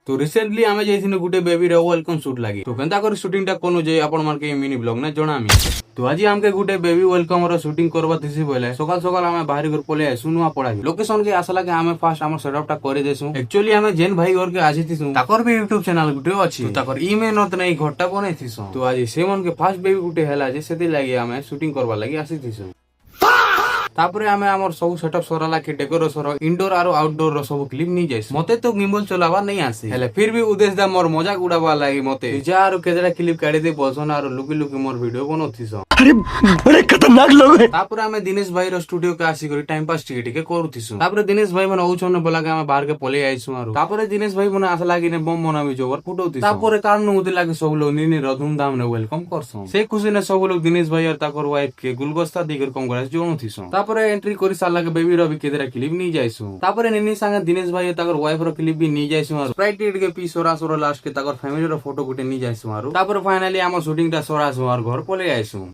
तो रिसेंटली आमे जाइथिनु गुटे बेबी रे वेलकम शूट लागि तो केनता कर शूटिंग टा कोनु जे आपण मन के मिनी ब्लॉग ने जणामी। तो आज हमके गुटे बेबी वेलकम रो शूटिंग करबा थिसी बोले सकाल सकाल आमे बाहरी घर पले आइसु नुआ पड़ा लोकेशन के आसला के आमे फास्ट हमर सेटअप टा करे देसु। एक्चुअली आमे जेन भाई घर के आजिथिसु ताकर भी YouTube चैनल गुटे अछि तो ताकर ईमेल नत नै घरटा बनैथिसु। तो आज से मन के फास्ट बेबी गुटे हैला जे सेति लागि आमे शूटिंग करबा लागि आसीथिसु। तापरे आमे हमर सब सेटअप सरला के डेकोरेशन इंडोर आरो आउटडोर रो सब क्लिप नी जाइस। मते तो गिम्बल चलावा नहीं आसे हेले फिर भी उद्देश्य दा मोर मजाक उड़ावा लागि मते जा आरो केजरा क्लिप काढी दे बसन आरो लुकी लुकी मोर वीडियो बनोथिस। अरे बड़े खतरनाक लोग हैं। तापरे आमे दिनेश भाई रो स्टूडियो के आसी करी टाइम पास टिके टिके करूथिसु। तापरे दिनेश भाई मन औछन बोला के आमे बाहर के पले आइसु आरो तापरे दिनेश भाई मन आस लागि ने बम बनाबी जोवर फुटौथिस। तापरे कारण उते लागि सब लोग निनी रो धूमधाम ने वेलकम करसो। से खुशी ने सब लोग दिनेश भाई और ताकर वाइफ के गुलगस्ता दिगर कांग्रेस जोनोथिसु। तापरे एंट्री करी साला के बेबी रो भी केदरा क्लिप नी जाइसु। तापरे निनी संगे दिनेश भाई ताकर वाइफ रो क्लिप भी नी जाइसु आरो स्प्राइट के पी सोरा सोरा लास्ट के ताकर फैमिली रो फोटो गुटे नी जाइसु आरो तापरे फाइनली हम शूटिंग ता सोरा सोर घर पले आइसु।